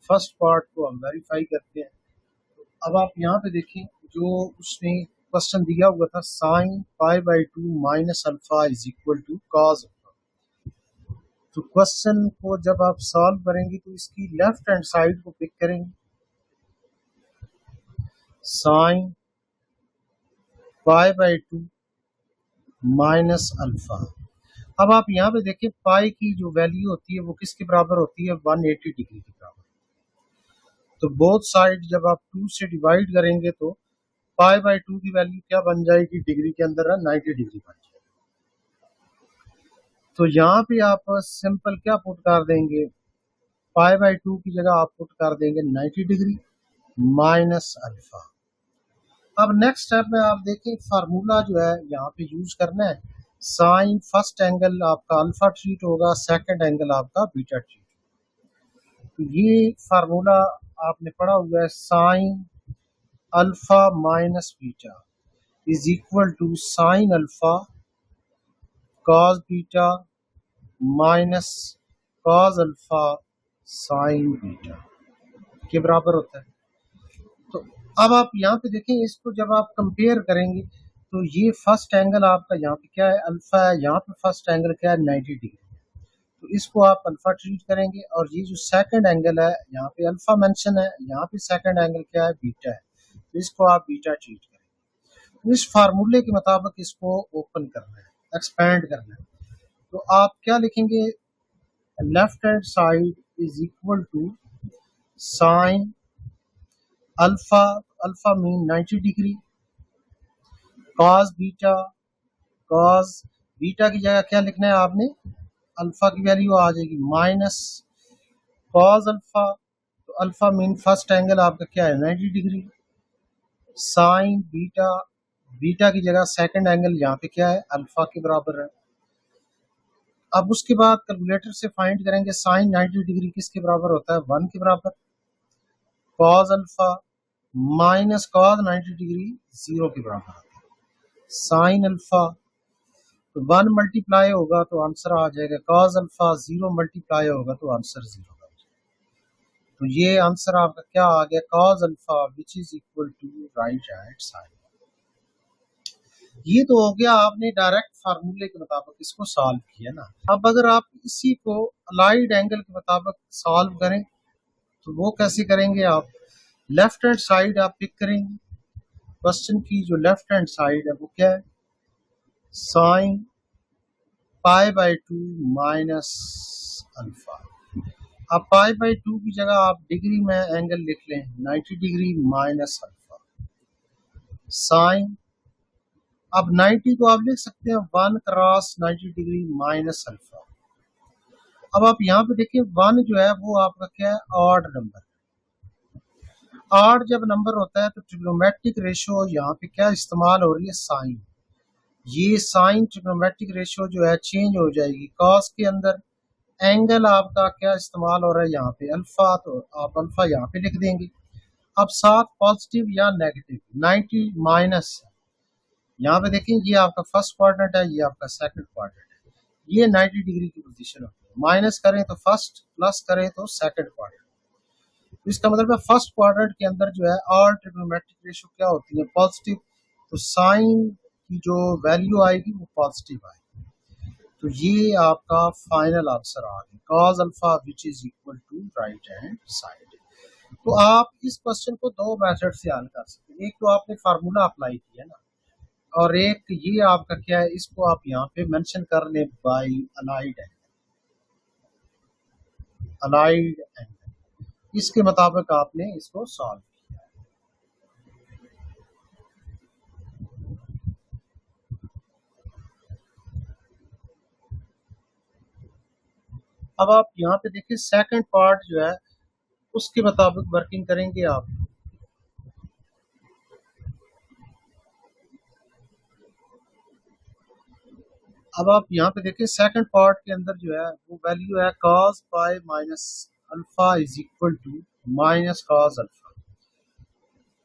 First part को हम verify करते हैं। अब आप यहाँ पे देखें, जो उसने क्वेश्चन दिया हुआ था sine pi by two minus alpha is equal to cos alpha. तो क्वेश्चन को जब आप सॉल्व करेंगे तो इसकी लेफ्ट हैंड साइड को पिक करेंगे, sine pi by two minus alpha. अब आप यहाँ पे देखिए पाई की जो वैल्यू होती है वो किसके बराबर होती है, 180 डिग्री के बराबर। तो बोथ साइड जब आप 2 से डिवाइड करेंगे तो पाई बाई टू की वैल्यू क्या बन जाएगी, डिग्री के अंदर है 90 डिग्री बन जाएगी। तो यहाँ पे आप सिंपल क्या पुट कर देंगे, पाई बाई टू की जगह आप पुट कर देंगे 90 डिग्री माइनस अल्फा। अब नेक्स्ट स्टेप में आप देखें फार्मूला जो है यहाँ पे यूज करना है, साइन फर्स्ट एंगल आपका अल्फा ट्रीट होगा, सेकंड एंगल आपका बीटा ट्रीट। तो ये फार्मूला आपने पढ़ा हुआ है, sine alpha minus beta is equal to sine alpha cos beta minus cos alpha sine beta के बराबर होता है। तो अब आप यहाँ पे देखें, इसको जब आप कंपेयर करेंगे तो ये फर्स्ट एंगल आपका यहाँ पे क्या है, अल्फा है, यहाँ पे फर्स्ट एंगल क्या है 90 डिग्री। तो इसको आप अल्फा ट्रीट करेंगे, और ये जो सेकंड एंगल है यहाँ पे अल्फा मेंशन है, यहाँ पे सेकंड एंगल क्या है, बीटा है, तो इसको आप बीटा ट्रीट करेंगे। तो इस फार्मूले के मुताबिक इसको ओपन करना है, एक्सपेंड करना है। तो आप क्या लिखेंगे, left hand side is equal to sine alpha, alpha mean 90 degree, cos beta, cos beta की जगह क्या लिखना है आपने, अल्फा की वैल्यू आ जाएगी माइनस कॉस अल्फा, तो अल्फा मीन फर्स्ट एंगल आपका क्या है 90 डिग्री, साइन बीटा, बीटा की जगह सेकंड एंगल यहाँ पे क्या है अल्फा के बराबर है। अब उसके बाद कैलकुलेटर से फाइंड करेंगे साइन 90 डिग्री किसके बराबर होता है, 1 के बराबर, cos alpha minus cos 90 degree 0 के बराबर होता है, साइन अल्फा तो 1 मल्टीप्लाई होगा तो आंसर आ जाएगा, कॉस अल्फा 0 मल्टीप्लाई होगा तो आंसर 0 का। तो ये आंसर आपका क्या आ गया, cos alpha which is equal to right hand side. ये तो हो गया, आपने डायरेक्ट फार्मूले के मुताबिक इसको सॉल्व किया ना। अब अगर आप इसी को अलाइड एंगल के मुताबिक सॉल्व करें तो वो कैसे करेंगे, आप लेफ्ट हैंड साइड आप पिक करेंगे, क्वेश्चन की जो लेफ्ट हैंड साइड है वो क्या है, sign pi by two minus alpha. अब पाई बाई टू की जगह आप डिग्री में एंगल लिख लें 90 डिग्री माइनस अल्फा, साइन, अब 90 को आप लिख सकते हैं 1 क्रॉस 90 डिग्री माइनस अल्फा। अब आप यहाँ पे देखिए 1 जो है वो आपका क्या है, ऑड नंबर। ऑड जब नंबर होता है तो ट्रिग्नोमेट्रिक रेशियो यहाँ पे क्या इस्तेमाल हो रही है, साइन। ये साइन ट्रिग्नोमेट्रिक रेशियो जो है चेंज हो जाएगी, कॉस के अंदर एंगल आपका क्या इस्तेमाल हो रहा है यहाँ पे अल्फा, तो आप अल्फा यहाँ पे लिख देंगे। अब साथ पॉजिटिव या नेगेटिव 90 माइनस, यहाँ पे देखें ये आपका फर्स्ट क्वाड्रेंट है, ये आपका सेकंड क्वाड्रेंट है, ये 90 डिग्री की पोजीशन होती है, माइनस करें तो फर्स्ट, प्लस करें तो सेकंड क्वाड्रेंट। तो इसका मतलब है फर्स्ट क्वाड्रेंट के अंदर जो है ऑल ट्रिग्नोमेट्रिक रेशियो क्या होती है, पॉजिटिव, तो साइन की जो वैल्यू आएगी वो पॉजिटिव आएगी। तो ये आपका फाइनल आंसर आ गया, cos alpha which is equal to right hand side. तो आप इस क्वेश्चन को दो मेथड से हल कर सकते हैं, एक तो आपने फार्मूला अप्लाई किया ना, और एक ये आपका क्या है, इसको आप यहाँ पे मेंशन कर लें by allied angle, allied angle, इसके मुताबिक आपने इसको सॉल्व किया। अब आप यहाँ पे देखिए सेकंड पार्ट जो है उसके मुताबिक वर्किंग करेंगे आप। अब आप यहाँ पे देखिए सेकंड पार्ट के अंदर जो है वो वैल्यू है cos pi minus alpha is equal to minus cos alpha.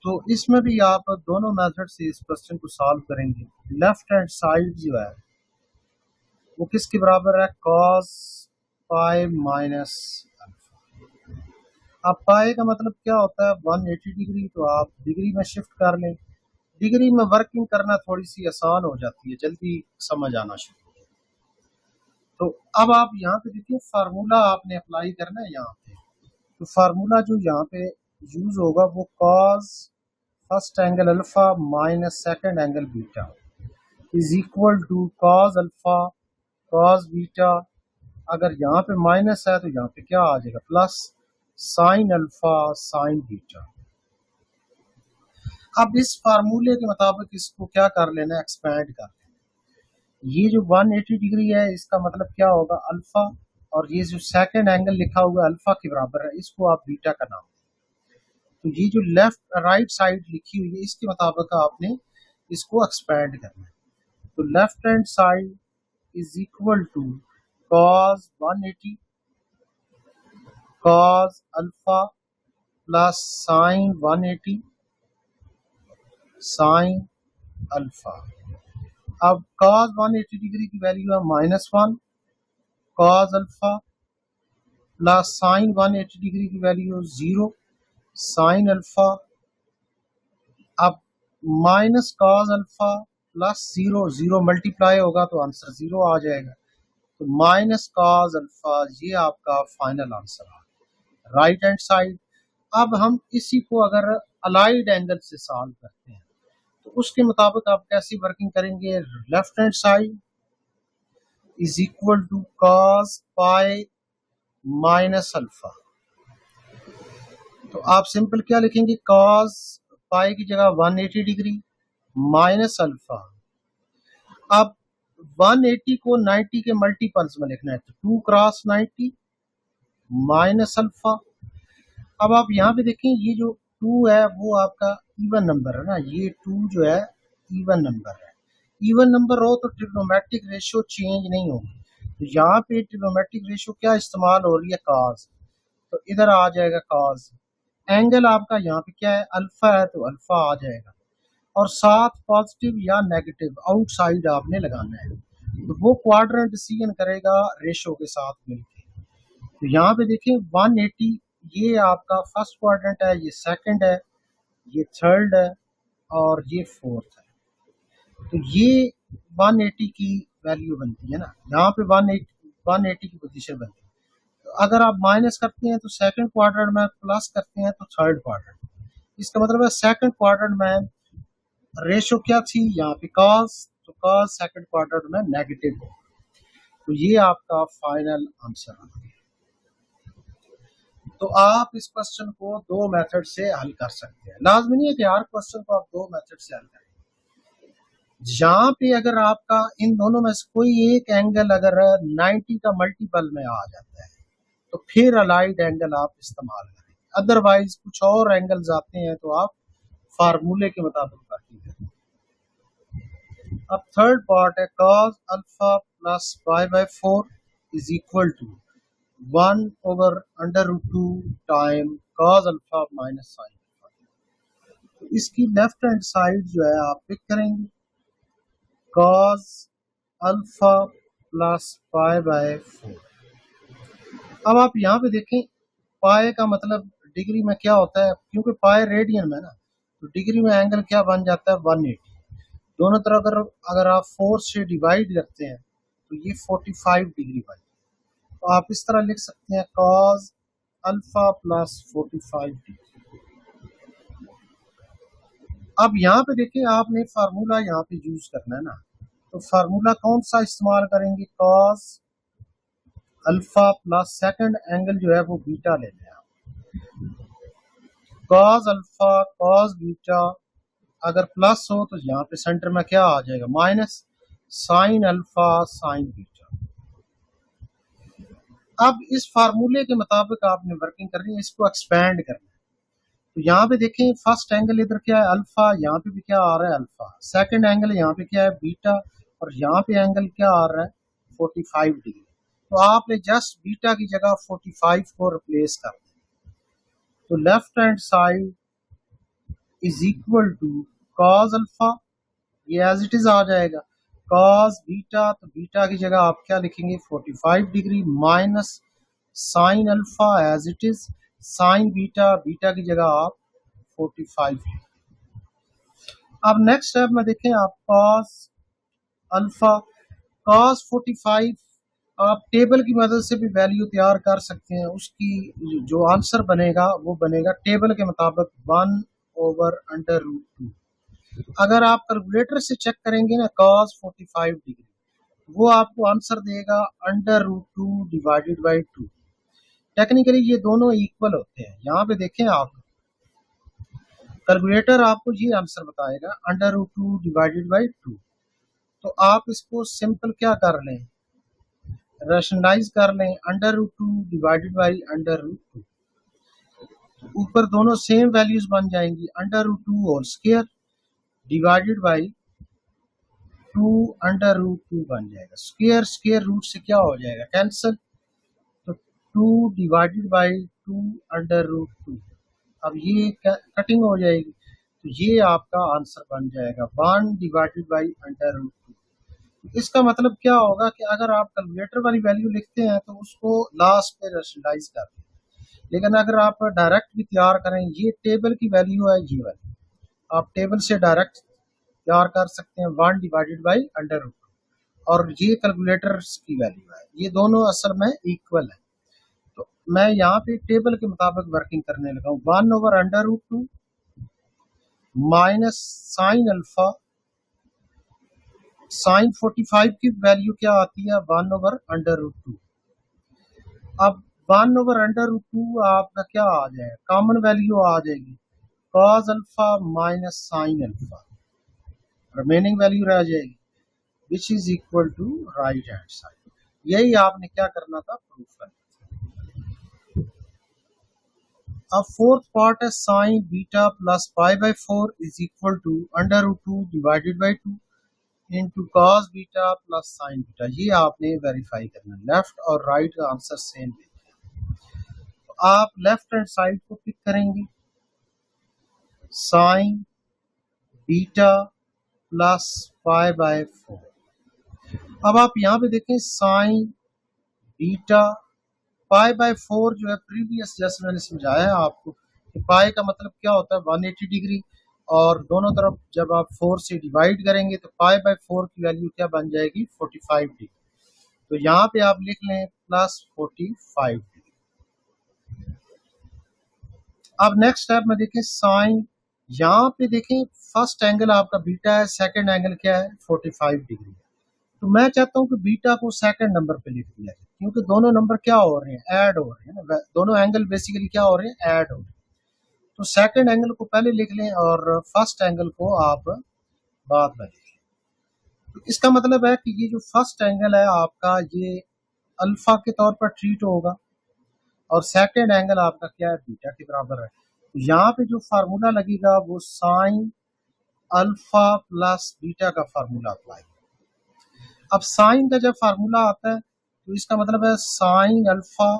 तो इसमें भी आप दोनों मेथड से इस क्वेश्चन को सॉल्व करेंगे। लेफ्ट हैंड साइड जो है वो किसके बराबर है, cos पाई माइनस अल्फा। अब पाए का मतलब क्या होता है 180 डिग्री, तो आप डिग्री में शिफ्ट कर लें। डिग्री में वर्किंग करना थोड़ी सी आसान हो जाती है, जल्दी समझ आना शुरू। तो अब आप यहाँ पे देखिए फार्मूला आपने अप्लाई करना है यहाँ पे। तो फार्मूला जो यहाँ पे यूज होगा वो cos first angle alpha minus second angle beta is equal to cos alpha cos beta. अगर यहाँ पे माइनस है तो यहाँ पे क्या आ जाएगा plus sine alpha sine beta. अब इस फार्मूले के मुताबिक इसको क्या कर लेना है, एक्सपैंड कर लेना। ये जो 180 डिग्री है इसका मतलब क्या होगा अल्फा, और ये जो सेकंड एंगल लिखा हुआ है अल्फा के बराबर है, इसको आप बीटा का नाम। तो ये जो लेफ्ट राइट साइड लिखी हुई है इसके मुताबिक आपने इसको एक्सपैंड करना है। तो left hand side is equal to cos 180 cos alpha plus sine 180 sine alpha. अब cos 180 डिग्री की वैल्यू है -1 cos alpha plus sine 180 degree की वैल्यू 0 साइन अल्फा। अब minus cos alpha plus 0 0 multiply होगा तो आंसर 0 आ जाएगा। तो माइनस cos अल्फा ये आपका फाइनल आंसर है राइट हैंड साइड। अब हम इसी को अगर अलाइड एंगल से सॉल्व करते हैं तो उसके मुताबिक आप कैसी वर्किंग करेंगे, left hand side is equal to cos pi minus alpha. तो आप सिंपल क्या लिखेंगे, कॉस पाई की जगह 180 डिग्री माइनस अल्फा। अब 180 को 90 के मल्टीपल्स में लिखना है, तो 2 क्रॉस 90 माइनस अल्फा। अब आप यहाँ पे देखें ये जो 2 है वो आपका इवन नंबर है ना, ये 2 जो है इवन नंबर है। इवन नंबर हो तो ट्रिग्नोमेट्रिक रेशियो चेंज नहीं होगी। तो यहाँ पे ट्रिग्नोमेट्रिक रेशियो क्या इस्तेमाल हो रही है, कॉस, तो इधर आ जाएगा कॉस। एंगल आपका यहाँ पे क्या है अल्फा है, तो अल्फा आ जाएगा, और साथ पॉजिटिव या नेगेटिव आउटसाइड आपने लगाना है। तो वो क्वाड्रेंट डिसीजन करेगा रेशियो के साथ मिलकर। तो यहाँ पे देखिए 180 ये आपका फर्स्ट क्वाड्रेंट है, ये सेकंड है, ये थर्ड है और ये फोर्थ है। तो ये 180 की वैल्यू बनती है ना, यहाँ पे 180 की पोजीशन बनती है। तो अगर आप माइनस करते हैं तो सेकंड क्वाड्रेंट में, प्लस करते हैं तो थर्ड क्वाड्रेंट। इसका मतलब है सेकंड क्वाड्रेंट में रेशो क्या थी यहाँ पे कॉस, तो कॉस सेकंड क्वाड्रेंट में नेगेटिव हो। तो ये आपका फाइनल आंसर है। तो आप इस क्वेश्चन को 2 मेथड से हल कर सकते हैं, लाजमी नहीं है कि हर क्वेश्चन को आप 2 मेथड से हल करें। यहाँ पे अगर आपका इन दोनों में से कोई एक एंगल अगर 90 का मल्टीपल में आ जाता है तो फिर अलाइड एंगल आप इस्तेमाल करें, अदरवाइज कुछ और एंगल्स आते हैं तो आप फार्मूले के मुताबिक वर्किंग करें। अब थर्ड पार्ट है cos alpha plus y/4 is equal to 1/√2 time cos alpha minus sine alpha. तो इसकी लेफ्ट हैंड साइड जो है आप पिक करेंगे cos अल्फा प्लस y/4। अब आप यहाँ पे देखें पाए का मतलब डिग्री में क्या होता है, क्योंकि पाए रेडियन में ना, तो डिग्री में एंगल क्या बन जाता है 180। दोनों तरफ अगर आप 4 से डिवाइड करते हैं तो ये 45 डिग्री बन। तो आप इस तरह लिख सकते हैं cos अल्फा प्लस 45 डिग्री। अब यहाँ पे देखिए आपने फार्मूला यहाँ पे यूज करना है ना, तो फार्मूला कौन सा इस्तेमाल करेंगे, cos alpha plus second angle जो है वो बीटा लेते हैं। cos अल्फा cos बीटा अगर प्लस हो तो यहाँ पे सेंटर में क्या आ जाएगा minus sine alpha sine beta. अब इस फार्मूले के मुताबिक आपने वर्किंग करनी है, इसको एक्सपैंड करना है। तो यहाँ पे देखें फर्स्ट एंगल इधर क्या है अल्फा, यहाँ पे भी क्या आ रहा है अल्फा, सेकंड एंगल यहाँ पे क्या है बीटा, और यहाँ पे एंगल क्या आ रहा है 45 डिग्री। तो आपने जस्ट बीटा की जगह 45 को रिप्लेस कर दिया। तो left hand side is equal to cos alpha, ये एज इट इज आ जाएगा, cos बीटा, तो बीटा की जगह आप क्या लिखेंगे 45 degree minus sine alpha as it is, sine beta, beta की जगह आप 45 लें। अब नेक्स्ट स्टेप में देखें आप कॉस अल्फा, कॉस 45 आप टेबल की मदद से भी वैल्यू तैयार कर सकते हैं। उसकी जो आंसर बनेगा वो बनेगा टेबल के मुताबिक 1/√2। अगर आप कैलकुलेटर से चेक करेंगे ना कॉस 45 डिग्री, वो आपको आंसर देगा √2 डिवाइडेड बाई 2। टेक्निकली ये दोनों इक्वल होते हैं। यहाँ पे देखें आप, कैलकुलेटर आपको ये आंसर बताएगा √2 डिवाइडेड बाई 2। तो आप इसको सिंपल क्या कर लें, रैशनलाइज कर लें, √2 डिवाइडेड बाई √2। ऊपर दोनों सेम वैल्यूज बन जाएंगी, √2 होल स्क्वायर डिवाइडेड बाई 2 √2 बन जाएगा। स्क्वायर स्क्वायर रूट से क्या हो जाएगा, कैंसिल। तो 2 डिवाइडेड बाई 2 √2, अब ये कटिंग हो जाएगी, तो ये आपका आंसर बन जाएगा 1 डिवाइडेड बाई √2। इसका मतलब क्या होगा कि अगर आप कैलकुलेटर वाली वैल्यू लिखते हैं तो उसको लास्ट पे रैशनलाइज करते हैं, लेकिन अगर आप डायरेक्ट भी तैयार करें, ये टेबल की वैल्यू है, ये वाली आप टेबल से डायरेक्ट तैयार कर सकते हैं 1 डिवाइडेड बाई √2, और ये कैलकुलेटर की वैल्यू है, ये दोनों असल में इक्वल है। तो मैं यहाँ पे टेबल के मुताबिक वर्किंग करने लगा हूँ। 1/√2 माइनस साइन अल्फा, साइन 45 की वैल्यू क्या आती है 1/√2। अब 1/√2 आपका क्या आ जाएगा, कॉमन वैल्यू आ जाएगी cos alpha minus sine alpha, remaining value रह जाएगी which is equal to right hand side. यही आपने क्या करना था, प्रूफ करना था। अब फोर्थ पार्ट है sine beta plus π/4 is equal to √2 divided by 2 into cos beta plus sine beta. ये आपने वेरीफाई करना, लेफ्ट और राइट का आंसर सेम है। तो आप लेफ्ट हैंड साइड को पिक करेंगे, साइन बीटा प्लस π/4। अब आप यहाँ पे देखें साइन बीटा π/4 जो है प्रीवियस, जैसे मैंने समझाया है आपको कि पाई का मतलब क्या होता है 180 डिग्री, और दोनों तरफ जब आप 4 से डिवाइड करेंगे तो π/4 की वैल्यू क्या बन जाएगी 45 डिग्री। तो यहाँ पे आप लिख लें प्लस 45 डिग्री। अब नेक्स्ट स्टेप में देखें साइन, यहाँ पे देखें फर्स्ट एंगल आपका बीटा है, सेकंड एंगल क्या है 45 डिग्री। तो मैं चाहता हूँ कि बीटा को सेकंड नंबर पे लिख दिया जाए, क्योंकि दोनों नंबर क्या हो रहे हैं, ऐड हो रहे हैं ना, दोनों एंगल बेसिकली क्या हो रहे हैं, ऐड हो रहे हैं। तो सेकंड एंगल को पहले लिख लें और फर्स्ट एंगल को आप बाद में लिख लें। तो इसका मतलब है कि ये जो फर्स्ट एंगल है आपका, ये अल्फा के तौर पर ट्रीट होगा, और सेकंड एंगल आपका क्या है, बीटा के बराबर है। तो यहाँ पे जो फार्मूला लगेगा वो साइन अल्फा प्लस बीटा का फार्मूला अप्लाई। अब साइन का जब फार्मूला आता है तो इसका मतलब है sine alpha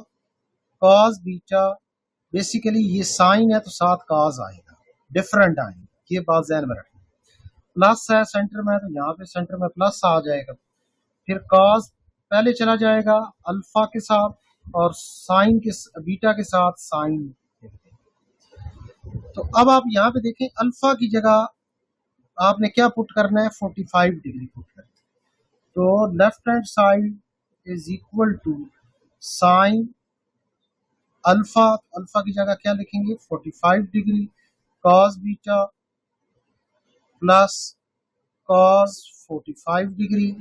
cos beta, basically ये साइन है तो साथ कॉस आएगा, डिफरेंट आएगा, ये बात ध्यान में रखना। प्लस है सेंटर में, तो यहाँ पे सेंटर में प्लस आ जाएगा, फिर कॉस पहले चला जाएगा अल्फा के साथ, और साइन के बीटा के साथ साइन। तो अब आप यहाँ पे देखें अल्फा की जगह आपने क्या पुट करना है, 45 डिग्री पुट करना है। तो left hand side is equal to sine alpha, alpha की जगह क्या लिखेंगे 45 degree, cos beta plus cos 45 degree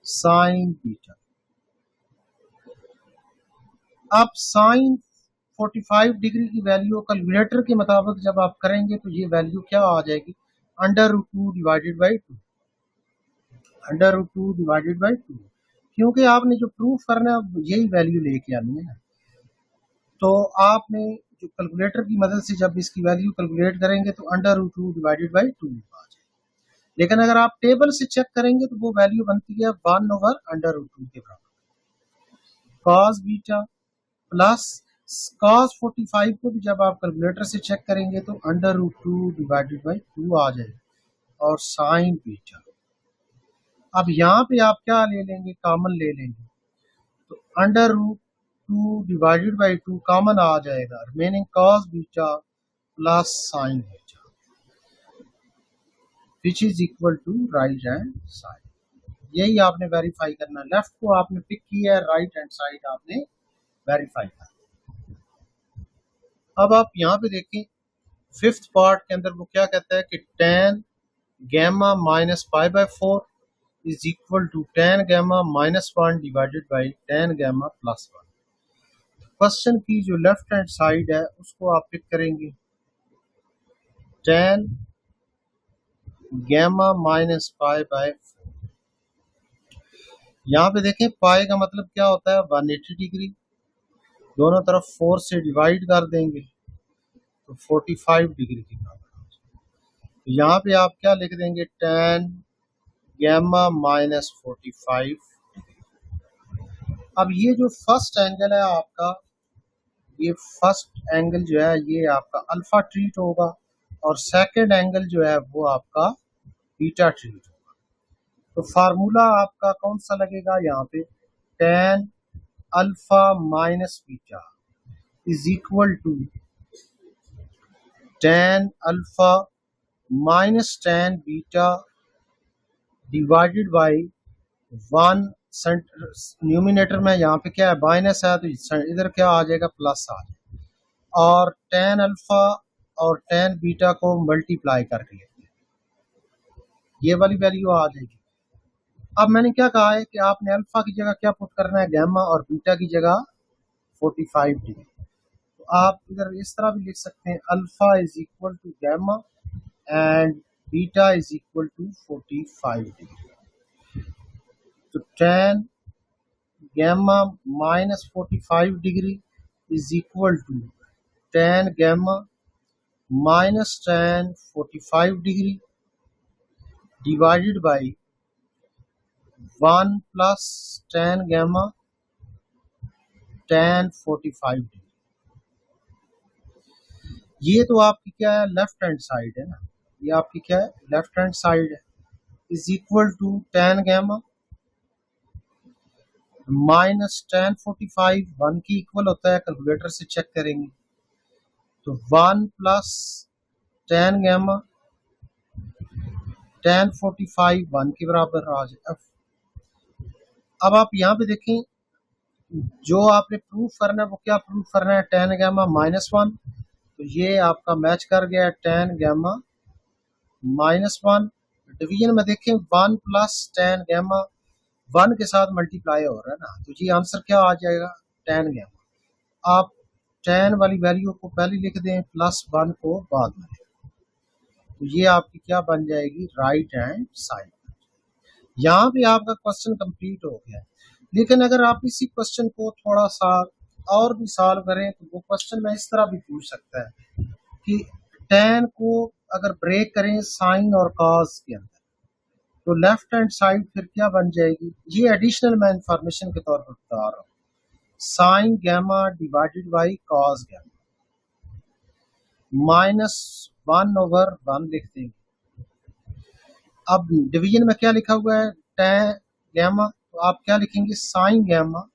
sine beta. अब साइन 45 डिग्री की वैल्यू कैलकुलेटर के मुताबिक जब आप करेंगे तो ये वैल्यू क्या आ जाएगी, √2 डिवाइडेड बाई 2, √2 डिवाइडेड बाई 2, क्योंकि आपने जो प्रूफ करना है यही वैल्यू लेके आनी है ना। तो आपने जो कैलकुलेटर की मदद से जब इसकी वैल्यू कैलकुलेट करेंगे तो √2 डिवाइडेड बाई 2 आ जाएगा, लेकिन अगर आप टेबल से चेक करेंगे तो वो वैल्यू बनती है 1/√2 के बराबर। कॉस बीटा प्लस कॉस 45 को भी जब आप कैलकुलेटर से चेक करेंगे तो √2 डिवाइडेड बाई 2 आ जाएगा, और साइन बीटा। अब यहाँ पे आप क्या ले लेंगे, कॉमन ले लेंगे, तो √2 2 डिवाइडेड बाई 2 कॉमन आ जाएगा, remaining cos beta plus sine beta which is equal to right hand side. यही आपने वेरीफाई करना, लेफ्ट को आपने पिक किया है, राइट हैंड साइड आपने वेरीफाई करना। अब आप यहाँ पे देखें फिफ्थ पार्ट के अंदर वो क्या कहता है कि tan gamma minus pi by 4 is equal to tan gamma minus 1 divided by tan gamma plus 1। Question की जो लेफ्ट हैंड साइड है उसको आप पिक करेंगे, tan gamma minus pi by 4। यहाँ पे देखें पाई का मतलब क्या होता है 180 डिग्री, दोनों तरफ 4 से डिवाइड कर देंगे तो 45 डिग्री की बराबर। तो यहाँ पे आप क्या लिख देंगे, tan गैमा माइनस 45। अब ये जो फर्स्ट एंगल है आपका, ये फर्स्ट एंगल जो है ये आपका अल्फा ट्रीट होगा और सेकंड एंगल जो है वो आपका बीटा ट्रीट होगा। तो फार्मूला आपका कौन सा लगेगा यहाँ पे, tan alpha minus beta is equal to tan alpha minus tan beta divided by 1 numerator में यहाँ पे क्या है माइनस है तो इधर क्या आ जाएगा प्लस आ जाएगा, और tan अल्फा और tan बीटा को मल्टीप्लाई करके लेते हैं, ये वाली वैल्यू आ जाएगी। अब मैंने क्या कहा है कि आपने अल्फा की जगह क्या पुट करना है गैमा और बीटा की जगह 45 डिग्री। तो आप इधर इस तरह भी लिख सकते हैं, alpha is equal to gamma and beta is equal to 45 degree. तो tan gamma minus 45 degree is equal to tan gamma minus tan 45 degree divided by 1 plus tan gamma tan 45 degree. ये तो आपकी क्या है लेफ्ट हैंड साइड है ना, ये आपकी क्या है लेफ्ट हैंड साइड है, is equal to tan gamma minus tan 45 1 की इक्वल होता है, कैलकुलेटर से चेक करेंगे तो 1 प्लस tan गैमा tan 45 1 के बराबर आ जाए। अब आप यहाँ पे देखें जो आपने प्रूफ करना है वो क्या प्रूफ करना है, tan गैमा माइनस 1, तो ये आपका मैच कर गया है tan गैमा माइनस 1। डिवीजन में देखें 1 प्लस tan गैमा 1 के साथ मल्टीप्लाई हो रहा है ना, तो ये आंसर क्या आ जाएगा tan गैमा। आप tan वाली वैल्यू को पहले लिख दें प्लस 1 को बाद में, तो ये आपकी क्या बन जाएगी राइट हैंड साइड। यहाँ पे आपका क्वेश्चन कंप्लीट हो गया। लेकिन अगर आप इसी क्वेश्चन को थोड़ा सा और भी सॉल्व करें तो वो क्वेश्चन में इस तरह भी पूछ सकता है कि tan को अगर ब्रेक करें साइन और कॉस के अंदर तो लेफ्ट हैंड साइड फिर क्या बन जाएगी। ये एडिशनल मैं इंफॉर्मेशन के तौर पर बता रहा हूँ, sine gamma divided by cos gamma minus 1 over 1 लिख देंगे। अब डिवीजन में क्या लिखा हुआ है tan गैमा, तो आप क्या लिखेंगे sine gamma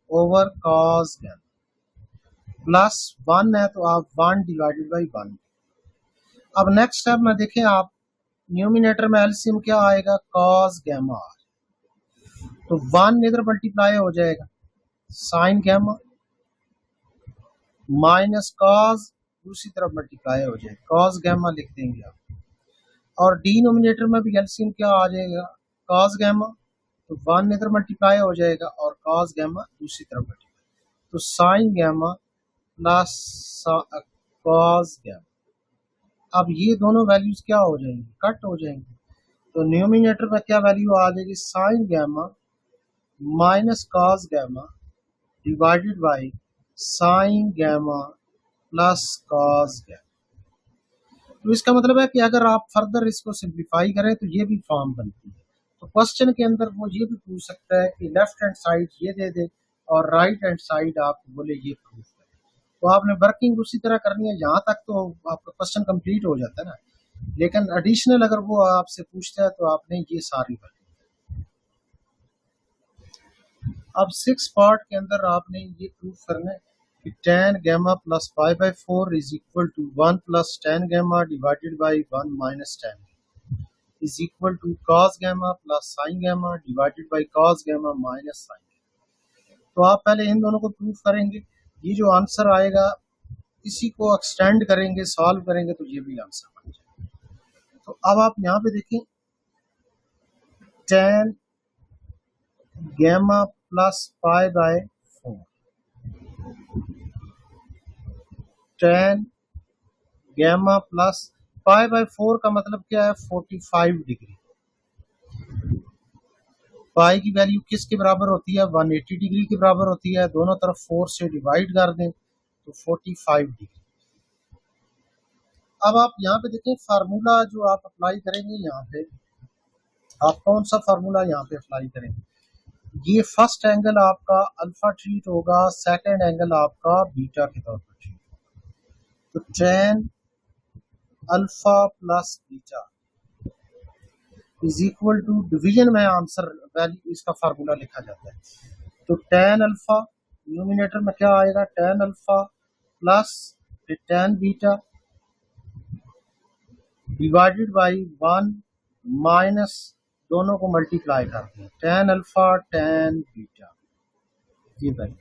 over cos gamma plus 1 है तो आप 1 डिवाइडेड बाई 1। अब नेक्स्ट स्टेप में देखें आप न्यूमिनेटर में एलसीएम क्या आएगा कॉस गैमा, तो 1 इधर मल्टीप्लाई हो जाएगा साइन गैमा माइनस कॉस दूसरी तरफ मल्टीप्लाई हो जाएगा कॉस गैमा लिख देंगे आप, और डिनोमिनेटर में भी एलसीएम क्या आ जाएगा कॉस गैमा, तो 1 इधर मल्टीप्लाई हो जाएगा और कॉस गैमा दूसरी तरफ मल्टीप्लाई, तो sine gamma plus cos gamma. अब ये दोनों वैल्यूज क्या हो जाएंगी कट हो जाएंगी, तो न्यूमिनेटर में क्या वैल्यू आ जाएगी sine gamma minus cos gamma divided by sine gamma plus cos gamma. तो इसका मतलब है कि अगर आप फर्दर इसको सिंप्लीफाई करें तो ये भी फॉर्म बनती है। तो क्वेश्चन के अंदर वो ये भी पूछ सकता है कि लेफ्ट हैंड साइड ये दे दे और राइट हैंड साइड आप बोले ये प्रूफ करें, तो आपने वर्किंग उसी तरह करनी है, यहाँ तक तो आपका क्वेश्चन कंप्लीट हो जाता है ना। लेकिन एडिशनल अगर वो आपसे पूछता है तो आपने ये सारी अब 6 पार्ट के अंदर आपने ये प्रूफ करना है कि tan gamma plus pi by 4 is equal to 1 plus tan gamma divided by 1 minus tan is equal to cos gamma plus sin gamma divided by cos gamma minus sin। तो आप पहले इन दोनों को प्रूफ करेंगे, ये जो आंसर आएगा इसी को एक्सटेंड करेंगे, सॉल्व करेंगे तो ये भी आंसर बन जाएगा। तो अब आप यहाँ पे देखें tan gamma plus pi by 4, tan gamma plus pi by 4 का मतलब क्या है 45 डिग्री। पाई की वैल्यू किसके बराबर होती है 180 डिग्री के बराबर होती है, दोनों तरफ 4 से डिवाइड कर दें तो 45 डिग्री। अब आप यहाँ पे देखें फार्मूला जो आप अप्लाई करेंगे, यहाँ पे आप कौन सा फार्मूला यहाँ पे अप्लाई करेंगे, ये फर्स्ट एंगल आपका अल्फा ट्रीट होगा, सेकंड एंगल आपका बीटा के तौर पर ट्रीट होगा। तो tan alpha plus beta is equal to division में आंसर वैल्यू इसका फार्मूला लिखा जाता है। तो tan अल्फा न्यूमिनेटर में क्या आएगा tan alpha plus tan beta divided by 1 minus दोनों को मल्टीप्लाई करते हैं tan अल्फा tan बीटा, ये वैल्यू।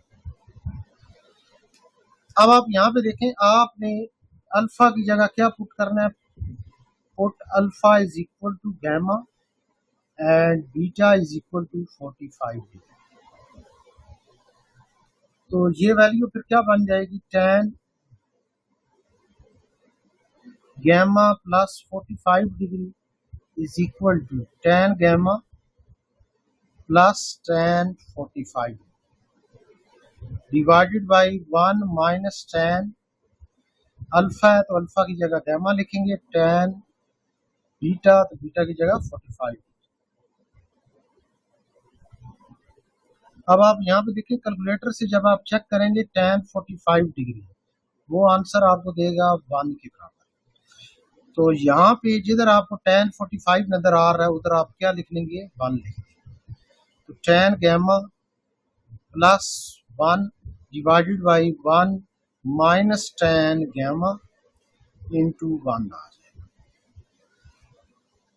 अब आप यहाँ पे देखें, आपने अल्फा की जगह क्या पुट करना है, put alpha is equal to gamma and beta is equal to 45 degree. तो ये वैल्यू फिर क्या बन जाएगी tan gamma plus 45 degree is equal to tan gamma plus tan 45 divided by 1 minus tan alpha है तो अल्फा की जगह गैमा लिखेंगे, tan बीटा तो बीटा की जगह 45। अब आप यहाँ पे देखिए कैलकुलेटर से जब आप चेक करेंगे tan 45 डिग्री, वो आंसर आपको देगा 1 के बराबर। तो यहाँ पे जिधर आपको tan 45 नजर आ रहा है उधर आप क्या लिख लेंगे 1 लिख लेंगे। तो tan gamma plus 1 divided by 1 minus tan gamma into 1 आ जाएगा।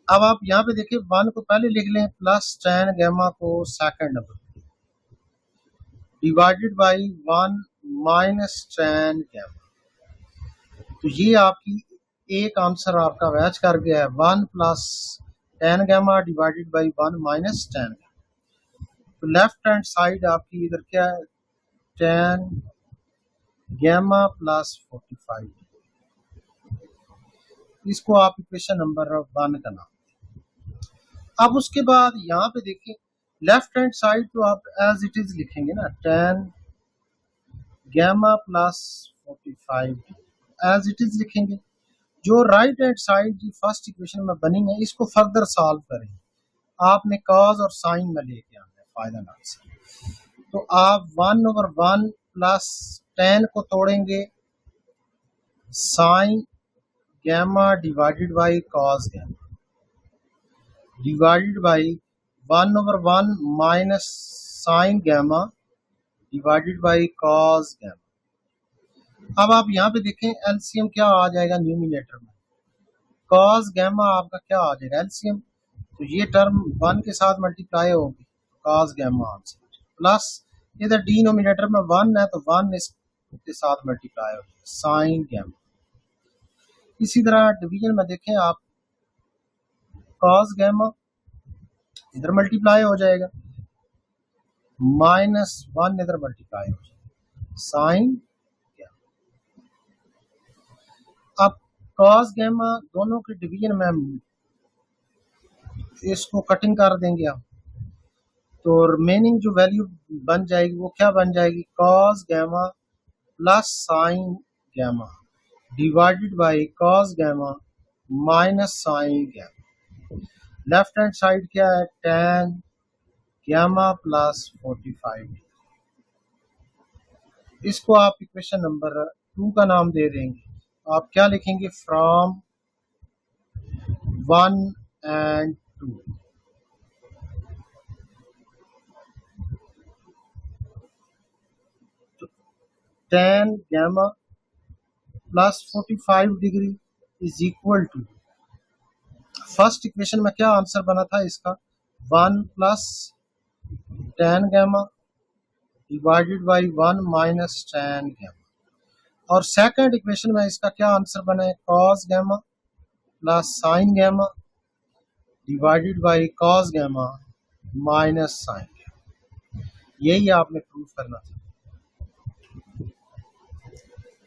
अब आप यहाँ पे देखिए 1 को पहले लिख लें प्लस tan गैमा को second number divided by 1 minus tan gamma. तो ये आपकी एक आंसर आपका मैच कर गया है 1 plus tan gamma divided by 1 minus tan। तो लेफ्ट हैंड साइड आपकी इधर क्या है tan गैमा प्लस 45, इसको आप इक्वेशन नंबर 1 का नाम। अब उसके बाद यहाँ पे देखिए लेफ्ट हैंड साइड तो आप एज इट इज लिखेंगे ना tan gamma plus 45 as it is लिखेंगे। जो राइट हैंड साइड की फर्स्ट इक्वेशन में बनी है इसको फर्दर सॉल्व करेंगे, आपने कॉज और साइन में लेके आना है फाइनल आंसर। तो आप 1/1 प्लस tan को तोड़ेंगे sine gamma divided by cos gamma divided by 1/1 minus sine gamma divided by cos gamma. अब आप यहाँ पे देखें एलसीएम क्या आ जाएगा न्यूमिनेटर में, कॉस गैमा आपका क्या आ जाएगा एलसीएम, तो ये टर्म 1 के साथ मल्टीप्लाई होगी कॉस गैमा आंसर प्लस इधर डिनोमिनेटर में 1 है तो 1 इसके साथ मल्टीप्लाई होगी साइन गैमा। इसी तरह डिवीजन में देखें आप कॉस गैमा इधर मल्टीप्लाई हो जाएगा माइनस 1 इधर मल्टीप्लाई हो जाएगा साइन। अब कॉस गैमा दोनों के डिवीजन में इसको कटिंग कर देंगे आप, तो रिमेनिंग जो वैल्यू बन जाएगी वो क्या बन जाएगी cos gamma plus sine gamma divided by cos gamma minus sine gamma. Left hand side क्या है tan गैमा प्लस 45, इसको आप इक्वेशन नंबर 2 का नाम दे देंगे। आप क्या लिखेंगे from 1 and 2। tan gamma plus 45 degree is equal to, first equation में क्या आंसर बना था इसका, 1 plus tan gamma divided by 1 minus tan gamma, और सेकंड इक्वेशन में इसका क्या आंसर बना है, cos gamma plus sin gamma divided by cos gamma minus sin gamma। यही आपने प्रूफ करना था।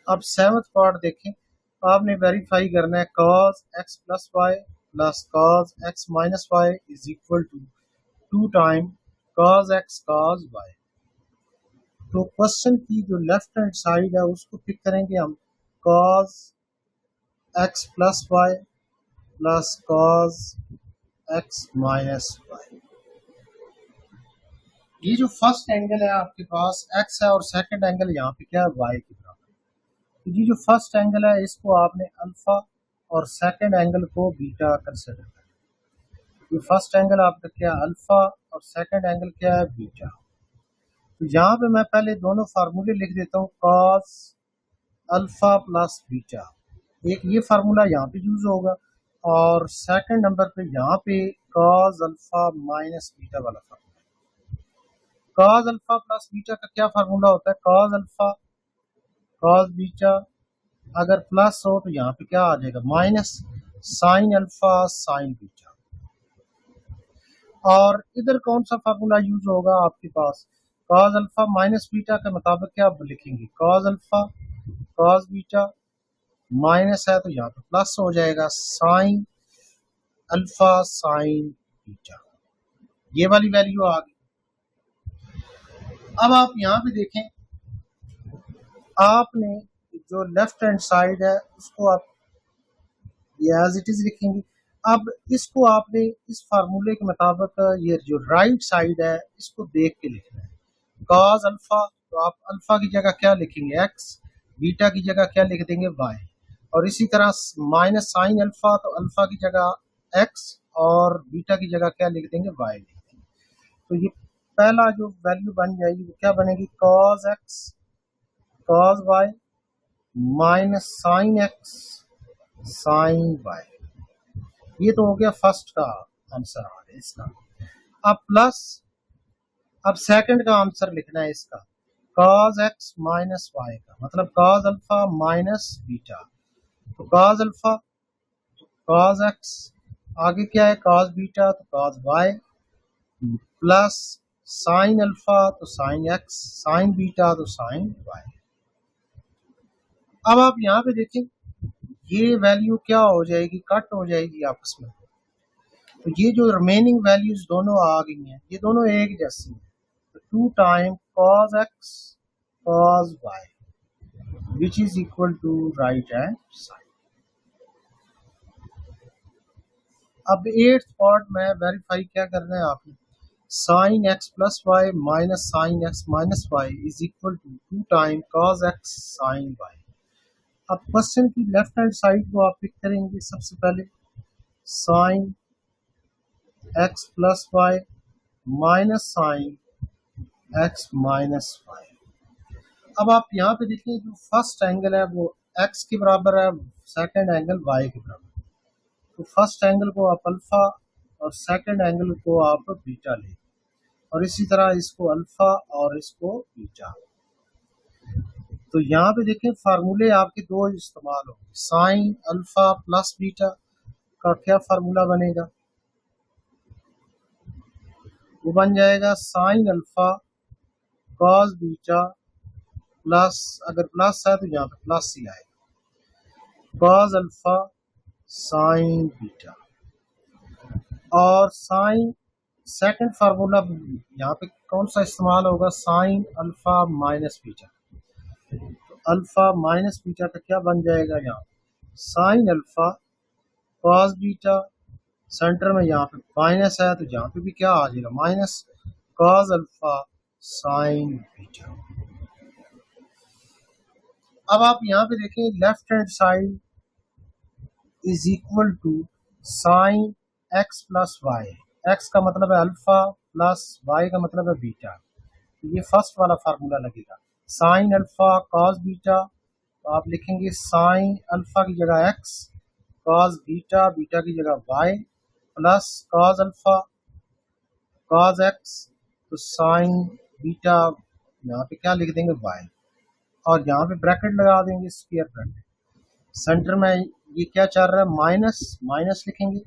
अब सेवंथ पार्ट देखें, आपने वेरीफाई करना है cos x plus y plus cos x minus y is equal to 2 time cos x cos y। तो क्वेश्चन की जो लेफ्ट हैंड साइड है उसको पिक करेंगे हम, cos x plus y plus cos x minus y. ये जो first angle है आपके पास x है और सेकंड एंगल यहाँ पे क्या है, y के बराबर। तो ये जो फर्स्ट एंगल है इसको आपने अल्फा और सेकंड एंगल को बीटा कंसिडर करना। ये फर्स्ट एंगल आपका क्या है, अल्फा, और सेकंड एंगल क्या है, बीटा। तो यहाँ पे मैं पहले दोनों फार्मूले लिख देता हूँ, cos अल्फा प्लस बीटा, एक ये फार्मूला यहाँ पे यूज होगा, और सेकंड नंबर पे यहाँ पे cos अल्फा माइनस बीटा वाला formula. cos alpha plus beta का क्या फार्मूला होता है, cos अल्फा cos बीटा, अगर प्लस हो तो यहाँ पे क्या आ जाएगा, minus sine alpha sine beta. और इधर कौन सा फार्मूला यूज होगा आपके पास, cos अल्फा माइनस बीटा के मुताबिक क्या आप लिखेंगे, cos alpha cos beta, minus है तो यहाँ पे प्लस हो जाएगा साइन अल्फा साइन बीटा। ये वाली वैल्यू आ गई। अब आप यहाँ पे देखें, आपने जो लेफ्ट हैंड साइड है उसको आप एज इट इज लिखेंगे। अब इसको आपने इस फार्मूले के मुताबिक ये जो राइट साइड है इसको देख के लिखना है, cos अल्फा, तो आप अल्फा की जगह क्या लिखेंगे, x, बीटा की जगह क्या लिख देंगे, y, और इसी तरह माइनस साइन अल्फा, तो अल्फा की जगह x और बीटा की जगह क्या लिख देंगे, y लिख देंगे। तो ये पहला जो वैल्यू बन जाएगी वो क्या बनेगी, cos x cos y minus sine x sine y। ये तो हो गया फर्स्ट का आंसर आ गया इसका। अब प्लस, अब सेकंड का आंसर लिखना है इसका, cos x माइनस y का मतलब cos अल्फा माइनस बीटा, तो cos अल्फा cos x, आगे क्या है cos बीटा तो cos y, plus sign alpha तो साइन x, साइन बीटा तो साइन y। अब आप यहाँ पे देखें ये वैल्यू क्या हो जाएगी, कट हो जाएगी आपस में, तो ये जो रिमेनिंग वैल्यूज दोनों आ गई हैं ये दोनों एक जैसी हैं, तो 2 time cos x cos y which is equal to right hand side. अब 8th पार्ट में वेरीफाई क्या करना है आपने, sine x plus y minus sine x minus y is equal to 2 time cos x sine y। अब question की left hand side को आप पिक करेंगे, सबसे पहले sine x plus y minus sine x minus y. अब आप यहाँ पे देखिए जो फर्स्ट एंगल है वो x के बराबर है, सेकंड एंगल y के बराबर, तो फर्स्ट एंगल को आप अल्फा और सेकंड एंगल को आप बीटा लें, और इसी तरह इसको अल्फा और इसको बीटा। तो यहाँ पे देखें फार्मूले आपके दो इस्तेमाल होंगे, साइन अल्फा प्लस बीटा का क्या फार्मूला बनेगा, वो बन जाएगा sign alpha cos beta plus, अगर प्लस है तो यहाँ पे प्लस ही आएगा, कॉस अल्फा साइन बीटा, और साइन सेकंड फार्मूला यहाँ पे कौन सा इस्तेमाल होगा, साइन अल्फा माइनस बीटा, तो अल्फा माइनस बीटा का क्या बन जाएगा, यहाँ sign alpha cos beta, centre में यहाँ पे माइनस है तो यहाँ पे भी क्या आ जाएगा, minus cos alpha sine beta. अब आप यहाँ पे देखें left hand side is equal to sine x plus y, x का मतलब है अल्फा प्लस वाई का मतलब है बीटा, तो ये फर्स्ट वाला फार्मूला लगेगा। साइन अल्फा कॉस बीटा, तो आप लिखेंगे साइन अल्फा की जगह x, कॉस बीटा बीटा की जगह y, plus cos alpha cos x, तो साइन बीटा यहाँ पे क्या लिख देंगे y, और यहाँ पे ब्रैकेट लगा देंगे स्क्वायर ब्रैकेट। सेंटर में ये क्या चल रहा है, माइनस, माइनस लिखेंगे,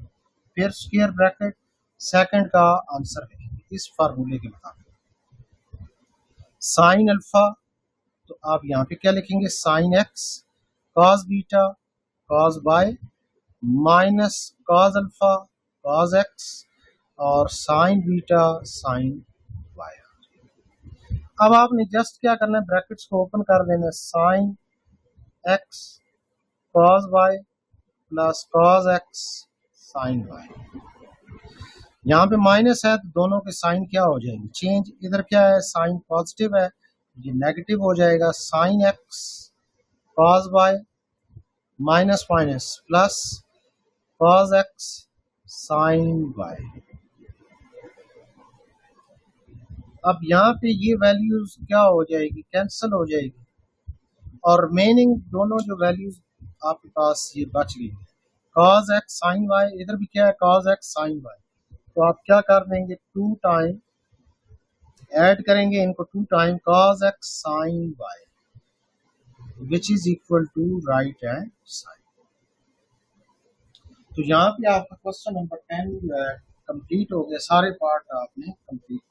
फिर स्क्वायर ब्रैकेट, सेकंड का आंसर लिखेंगे इस फार्मूले के मुताबिक। साइन अल्फा, तो आप यहाँ पे क्या लिखेंगे, sign x cos beta cos bye minus cos alpha cos x और साइन बीटा साइन वाई। अब आपने जस्ट क्या करना है, ब्रैकेट्स को ओपन कर देना है, sine x cos y plus cos x sine y. यहाँ पे माइनस है तो दोनों के साइन क्या हो जाएंगे, चेंज, इधर क्या है साइन पॉजिटिव है, ये नेगेटिव हो जाएगा, sine x cos y minus minus plus cos x sine y. अब यहाँ पे ये वैल्यूज क्या हो जाएगी, कैंसिल हो जाएगी, और रिमेनिंग दोनों जो वैल्यूज आपके पास ये बच गई, कॉस एक्स साइन वाई, इधर भी क्या है कॉस एक्स साइन वाई, तो आप क्या कर देंगे, 2 टाइम ऐड करेंगे इनको, 2 time cos x sine y which is equal to right hand side. तो यहाँ पे आपका क्वेश्चन नंबर 10 कंप्लीट हो गया, सारे पार्ट आपने कंप्लीट